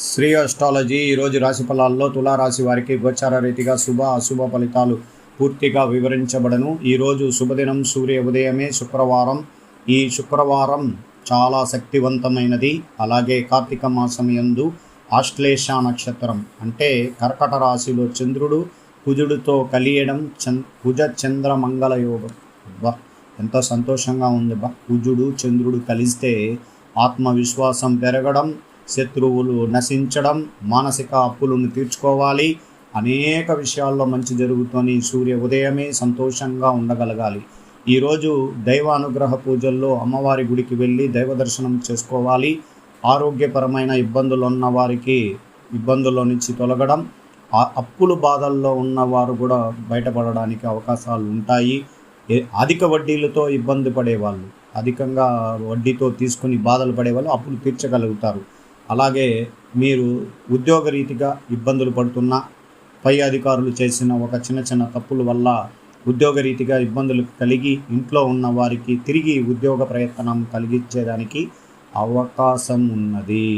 Shri astrology ఈరోజు రాశి ఫలాల్లో తులారాశి వారికి గోచార రీతిగా శుభ అశుభ ఫలితాలు పూర్తిగా వివరించబడను. ఈరోజు శుభదినం సూర్య ఉదయమే శుక్రవారం. ఈ శుక్రవారం చాలా శక్తివంతమైనది. అలాగే కార్తీక మాసం యందు ఆశ్లేష నక్షత్రం అంటే కర్కట రాశిలో చంద్రుడు కుజుడితో కలియడం కుజ చంద్ర మంగళ యోగం. ఎంత సంతోషంగా ఉంది కుజుడు చంద్రుడు కలిస్తే ఆత్మవిశ్వాసం పెరగడం, శత్రువులు నశించడం, మానసిక అప్పులను తీర్చుకోవాలి, అనేక విషయాల్లో మంచి జరుగుతుంది. సూర్య ఉదయమే సంతోషంగా ఉండగలగాలి. ఈరోజు దైవ అనుగ్రహ పూజల్లో అమ్మవారి గుడికి వెళ్ళి దైవ దర్శనం చేసుకోవాలి. ఆరోగ్యపరమైన ఇబ్బందులు ఉన్న వారికి ఇబ్బందుల నుంచి తొలగడం, అప్పులు బాధల్లో ఉన్నవారు కూడా బయటపడడానికి అవకాశాలు ఉంటాయి. అధిక వడ్డీలతో ఇబ్బంది పడేవాళ్ళు, అధికంగా వడ్డీతో తీసుకుని బాధలు పడేవాళ్ళు అప్పులు తీర్చగలుగుతారు. అలాగే మీరు ఉద్యోగరీతిగా ఇబ్బందులు పడుతున్న పై అధికారులు చేసిన ఒక చిన్న తప్పుల వల్ల ఉద్యోగరీతిగా ఇబ్బందులు కలిగి ఇంట్లో ఉన్న వారికి తిరిగి ఉద్యోగ ప్రయత్నం కలిగించేదానికి అవకాశం ఉన్నది.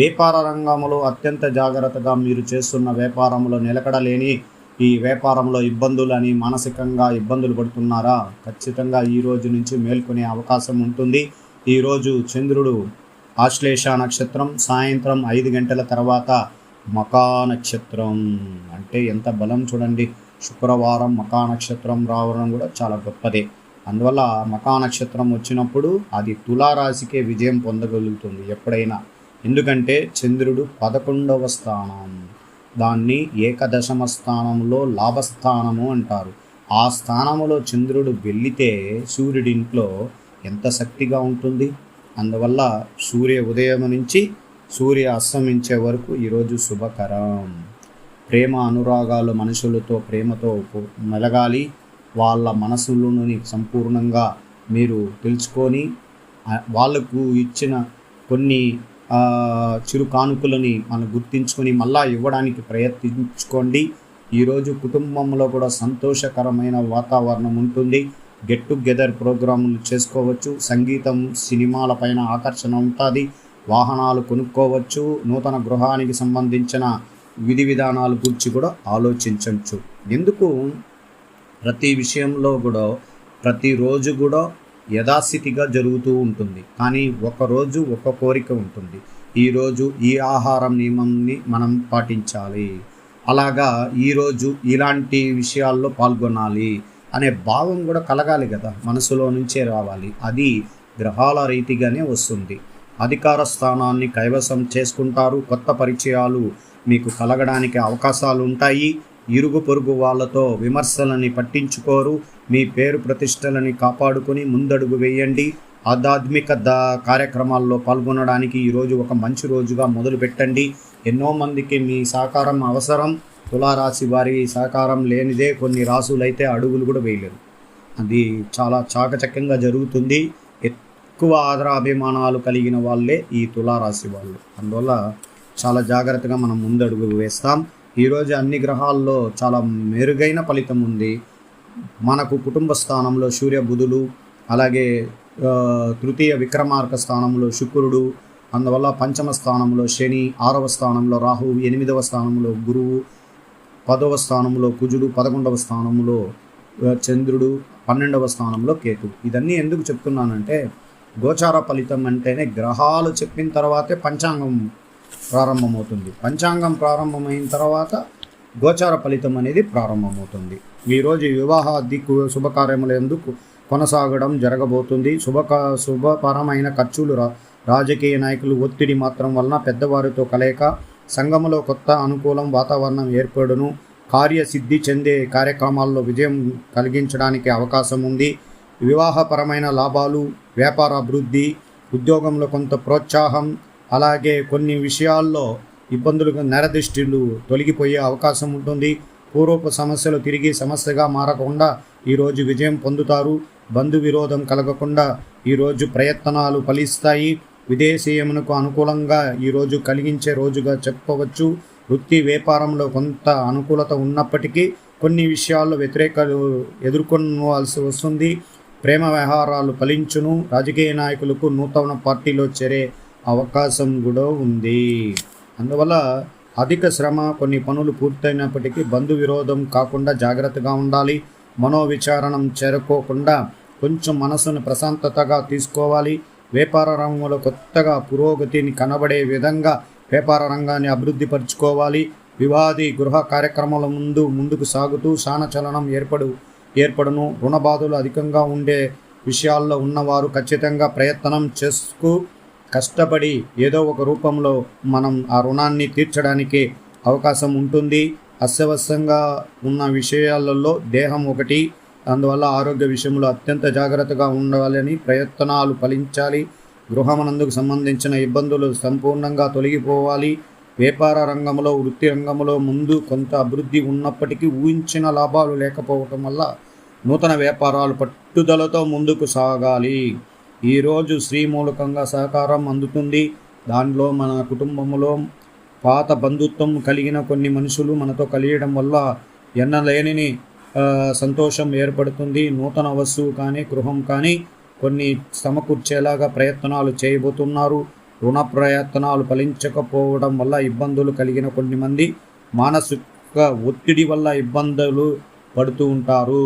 వ్యాపార రంగంలో అత్యంత జాగ్రత్తగా మీరు చేస్తున్న వ్యాపారంలో నిలకడలేని ఈ వ్యాపారంలో ఇబ్బందులని మానసికంగా ఇబ్బందులు పడుతున్నారా? ఖచ్చితంగా ఈ రోజు నుంచి మేల్కొనే అవకాశం ఉంటుంది. ఈరోజు చంద్రుడు ఆశ్లేష నక్షత్రం సాయంత్రం 5 గంటల తర్వాత మకా నక్షత్రం అంటే ఎంత బలం చూడండి. శుక్రవారం మకా నక్షత్రం రావడం కూడా చాలా గొప్పదే. అందువల్ల మకా నక్షత్రం వచ్చినప్పుడు అది తులారాశికే విజయం పొందగలుగుతుంది ఎప్పుడైనా. ఎందుకంటే చంద్రుడు 11వ స్థానం, దాన్ని ఏకదశమ స్థానంలో లాభస్థానము అంటారు. ఆ స్థానంలో చంద్రుడు వెళ్ళితే సూర్యుడింట్లో ఎంత శక్తిగా ఉంటుంది. అందువల్ల సూర్య ఉదయం నుంచి సూర్య అస్తమించే వరకు ఈరోజు శుభకరం. ప్రేమ అనురాగాలు మనుషులతో ప్రేమతో మెలగాలి. వాళ్ళ మనసులను సంపూర్ణంగా మీరు తెలుసుకొని వాళ్ళకు ఇచ్చిన కొన్ని చిరు కానుకలని మనం గుర్తించుకొని మళ్ళా ఇవ్వడానికి ప్రయత్నించుకోండి. ఈరోజు కుటుంబంలో కూడా సంతోషకరమైన వాతావరణం ఉంటుంది. గెట్ టుగెదర్ ప్రోగ్రాములు చేసుకోవచ్చు. సంగీతం సినిమాల పైన ఆకర్షణ ఉంటుంది. వాహనాలు కొనుక్కోవచ్చు. నూతన గృహానికి సంబంధించిన విధి విధానాల గురించి కూడా ఆలోచించవచ్చు. ఎందుకు ప్రతి విషయంలో కూడా ప్రతిరోజు కూడా యథాస్థితిగా జరుగుతూ ఉంటుంది. కానీ ఒకరోజు ఒక కోరిక ఉంటుంది. ఈరోజు ఈ ఆహారం నియమంని మనం పాటించాలి, అలాగా ఈరోజు ఇలాంటి విషయాల్లో పాల్గొనాలి అనే భావం కూడా కలగాలి కదా, మనసులో నుంచే రావాలి. అది గ్రహాల రీతిగానే వస్తుంది. అధికార స్థానాన్ని కైవసం చేసుకుంటారు. కొత్త పరిచయాలు మీకు కలగడానికి అవకాశాలు ఉంటాయి. ఇరుగు పొరుగు వాళ్ళతో విమర్శలని పట్టించుకోరు. మీ పేరు ప్రతిష్టలని కాపాడుకొని ముందడుగు వేయండి. ఆధ్యాత్మిక కార్యక్రమాల్లో పాల్గొనడానికి ఈరోజు ఒక మంచి రోజుగా మొదలు పెట్టండి. ఎన్నో మందికి మీ సహకారం అవసరం. తులారాశి వారి సహకారం లేనిదే కొన్ని రాసులైతే అడుగులు కూడా వేయలేరు. అది చాలా చాకచక్యంగా జరుగుతుంది. ఎక్కువ ఆదరాభిమానాలు కలిగిన వాళ్ళే ఈ తులారాశి వాళ్ళు. అందువల్ల చాలా జాగ్రత్తగా మనం ముందడుగు వేస్తాం. ఈరోజు అన్ని గ్రహాల్లో చాలా మెరుగైన ఫలితం ఉంది. మనకు కుటుంబ స్థానంలో సూర్య బుధులు, అలాగే తృతీయ విక్రమార్క స్థానంలో శుక్రుడు, అందువల్ల పంచమ స్థానంలో శని, 6వ స్థానంలో రాహువు, 8వ స్థానంలో గురువు, 10వ స్థానంలో కుజుడు, 11వ స్థానంలో చంద్రుడు, 12వ స్థానంలో కేతు. ఇదన్నీ ఎందుకు చెప్తున్నానంటే గోచార ఫలితం అంటేనే గ్రహాలు చెప్పిన తర్వాతే పంచాంగం ప్రారంభమవుతుంది. పంచాంగం ప్రారంభమైన తర్వాత గోచార ఫలితం అనేది ప్రారంభమవుతుంది. ఈరోజు వివాహ శుభకార్యముల ఎందుకు కొనసాగడం జరగబోతుంది. శుభపరమైన ఖర్చులు, రాజకీయ నాయకులు ఒత్తిడి మాత్రం వలన పెద్దవారితో కలయిక, సంఘములో కొత్త అనుకూలం వాతావరణం ఏర్పడును. కార్యసిద్ధి చెందే కార్యక్రమాల్లో విజయం కలిగించడానికి అవకాశం ఉంది. వివాహపరమైన లాభాలు, వ్యాపార అభివృద్ధి, ఉద్యోగంలో కొంత ప్రోత్సాహం, అలాగే కొన్ని విషయాల్లో ఇబ్బందులు నరదృష్టిలు తొలగిపోయే అవకాశం ఉంటుంది. పూర్వపు సమస్యలు తిరిగి సమస్యగా మారకుండా ఈరోజు విజయం పొందుతారు. బంధు విరోధం కలగకుండా ఈరోజు ప్రయత్నాలు ఫలిస్తాయి. విదేశీయమునకు అనుకూలంగా ఈరోజు కలిగించే రోజుగా చెప్పవచ్చు. వృత్తి వ్యాపారంలో కొంత అనుకూలత ఉన్నప్పటికీ కొన్ని విషయాల్లో వ్యతిరేకలు ఎదుర్కొనవలసి వస్తుంది. ప్రేమ వ్యవహారాలు ఫలించును. రాజకీయ నాయకులకు నూతన పార్టీలో చేరే అవకాశం కూడా ఉంది. అందువల్ల అధిక శ్రమ, కొన్ని పనులు పూర్తయినప్పటికీ బంధు విరోధం కాకుండా జాగ్రత్తగా ఉండాలి. మనోవిచారణం చేరుకోకుండా కొంచెం మనసును ప్రశాంతతగా తీసుకోవాలి. వ్యాపార రంగంలో కొత్తగా పురోగతిని కనబడే విధంగా వ్యాపార రంగాన్ని అభివృద్ధిపరచుకోవాలి. వివాది గృహ కార్యక్రమాల ముందుకు సాగుతూ స్థానచలనం ఏర్పడును. రుణ బాధలు అధికంగా ఉండే విషయాల్లో ఉన్నవారు ఖచ్చితంగా ప్రయత్నం చేసుకు కష్టపడి ఏదో ఒక రూపంలో మనం ఆ రుణాన్ని తీర్చడానికి అవకాశం ఉంటుంది. అస్తవ్యస్తంగా ఉన్న విషయాలలో దేహం ఒకటి. అందువల్ల ఆరోగ్య విషయంలో అత్యంత జాగ్రత్తగా ఉండాలని ప్రయత్నాలు ఫలించాలి. గృహమనందుకు సంబంధించిన ఇబ్బందులు సంపూర్ణంగా తొలగిపోవాలి. వ్యాపార రంగంలో, వృత్తి రంగంలో ముందు కొంత అభివృద్ధి ఉన్నప్పటికీ ఊహించిన లాభాలు లేకపోవటం వల్ల నూతన వ్యాపారాలు పట్టుదలతో ముందుకు సాగాలి. ఈరోజు స్త్రీ మూలకంగా సహకారం అందుతుంది. దానిలో మన కుటుంబంలో పాత బంధుత్వం కలిగిన కొన్ని మనుషులు మనతో కలియడం వల్ల ఎన్నలేని సంతోషం ఏర్పడుతుంది. నూతన వస్తువు కానీ, గృహం కానీ కొన్ని సమకూర్చేలాగా ప్రయత్నాలు చేయబోతున్నారు. రుణ ప్రయత్నాలు ఫలించకపోవడం వల్ల ఇబ్బందులు కలిగిన కొన్ని మంది మానసిక ఒత్తిడి వల్ల ఇబ్బందులు పడుతూ ఉంటారు.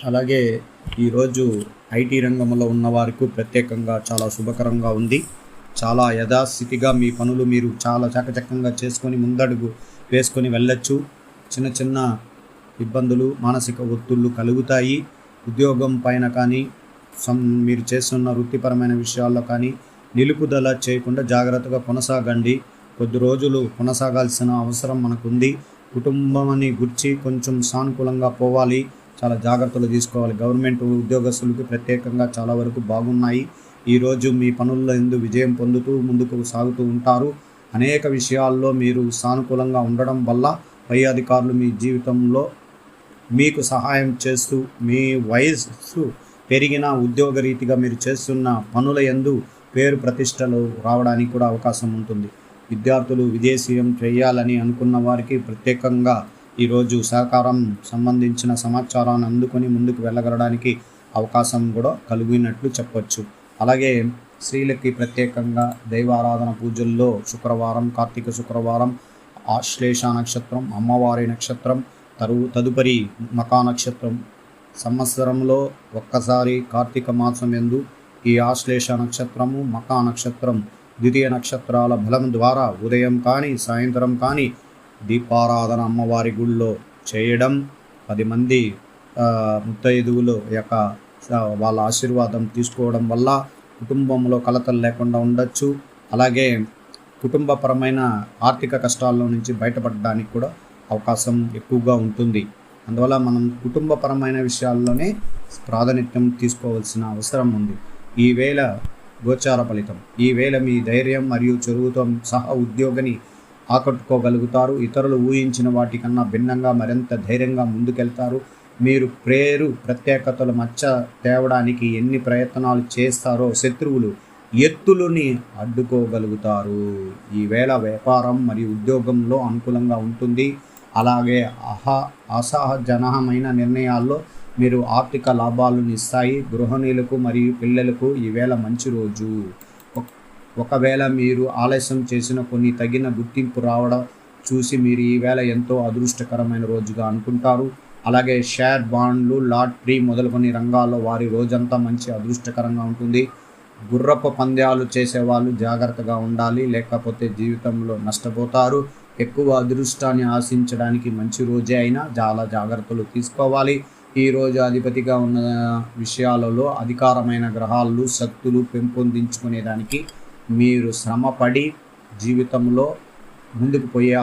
అలాగే ఈరోజు ఐటీ రంగంలో ఉన్నవారికి ప్రత్యేకంగా చాలా శుభకరంగా ఉంది. చాలా యథాస్థితిగా మీ పనులు మీరు చాలా చకచకంగా చేసుకొని ముందడుగు వేసుకొని వెళ్ళచ్చు. చిన్న చిన్న ఇబ్బందులు, మానసిక ఒత్తిళ్ళు కలుగుతాయి. ఉద్యోగం పైన కానీ, మీరు చేస్తున్న వృత్తిపరమైన విషయాల్లో కానీ నిలుపుదల చేయకుండా జాగ్రత్తగా కొనసాగండి. కొద్ది రోజులు కొనసాగాల్సిన అవసరం మనకుంది. కుటుంబాన్ని గురించి కొంచెం సానుకూలంగా పోవాలి. చాలా జాగ్రత్తలు తీసుకోవాలి. గవర్నమెంట్ ఉద్యోగస్తులకు ప్రత్యేకంగా చాలా వరకు బాగున్నాయి. ఈరోజు మీ పనుల్లో విజయం పొందుతూ ముందుకు సాగుతూ ఉంటారు. అనేక విషయాల్లో మీరు సానుకూలంగా ఉండడం వల్ల పై అధికారులు మీ జీవితంలో మీకు సహాయం చేస్తూ మీ వయస్సు పెరిగిన ఉద్యోగరీతిగా మీరు చేస్తున్న పనుల యందు పేరు ప్రతిష్టలు రావడానికి కూడా అవకాశం ఉంటుంది. విద్యార్థులు విదేశీయం చేయాలని అనుకున్న వారికి ప్రత్యేకంగా ఈరోజు సహకారం సంబంధించిన సమాచారాన్ని అందుకొని ముందుకు వెళ్ళగలడానికి అవకాశం కూడా కలిగినట్లు చెప్పవచ్చు. అలాగే స్త్రీలకి ప్రత్యేకంగా దైవారాధన పూజల్లో శుక్రవారం, కార్తీక శుక్రవారం, ఆశ్లేష నక్షత్రం, అమ్మవారి నక్షత్రం, తదుపరి మకా నక్షత్రం, సంవత్సరంలో ఒక్కసారి కార్తీక మాసం యందు ఈ ఆశ్లేష నక్షత్రము, మకా నక్షత్రం ద్వితీయ నక్షత్రాల బలం ద్వారా ఉదయం కానీ, సాయంత్రం కానీ దీపారాధన అమ్మవారి గుళ్ళో చేయడం, 10 మంది ముత్తైదువులు యొక్క వాళ్ళ ఆశీర్వాదం తీసుకోవడం వల్ల కుటుంబంలో కలతలు లేకుండా ఉండొచ్చు. అలాగే కుటుంబపరమైన ఆర్థిక కష్టాల్లో నుంచి బయటపడడానికి కూడా అవకాశం ఎక్కువగా ఉంటుంది. అందువల్ల మనం కుటుంబపరమైన విషయాల్లోనే ప్రాధాన్యత తీసుకోవాల్సిన అవసరం ఉంది. ఈవేళ గోచార ఫలితం. ఈవేళ మీ ధైర్యం మరియు చొరువుతో సహా ఉద్యోగిని ఆకట్టుకోగలుగుతారు. ఇతరులు ఊహించిన వాటికన్నా భిన్నంగా మరింత ధైర్యంగా ముందుకెళ్తారు. మీరు ప్రత్యేకతలు మచ్చ తేవడానికి ఎన్ని ప్రయత్నాలు చేస్తారో శత్రువులు ఎత్తులని అడ్డుకోగలుగుతారు. ఈవేళ వ్యాపారం మరియు ఉద్యోగంలో అనుకూలంగా ఉంటుంది. అలాగే అసహజనమైన నిర్ణయాల్లో మీరు ఆర్థిక లాభాలను ఇస్తాయి. గృహిణులకు మరియు పిల్లలకు ఈవేళ మంచి రోజు. ఒకవేళ మీరు ఆలస్యం చేసిన కొన్ని తగిన గుర్తింపు రావడం చూసి మీరు ఈవేళ ఎంతో అదృష్టకరమైన రోజుగా అనుకుంటారు. అలాగే షేర్, బాండ్లు, లాటరీ మొదలుకొని రంగాల్లో వారి రోజంతా మంచి అదృష్టకరంగా ఉంటుంది. గుర్రపు పంద్యాలు చేసేవాళ్ళు జాగ్రత్తగా ఉండాలి, లేకపోతే జీవితంలో నష్టపోతారు. ఎక్కువ అదృష్టాన్ని ఆశించడానికి మంచి రోజే అయినా చాలా జాగ్రత్తలు తీసుకోవాలి. ఈరోజు అధిపతిగా ఉన్న విషయాలలో అధికారమైన గ్రహాలు, శక్తులు పెంపొందించుకునేదానికి మీరు శ్రమపడి జీవితంలో ముందుకు పోయే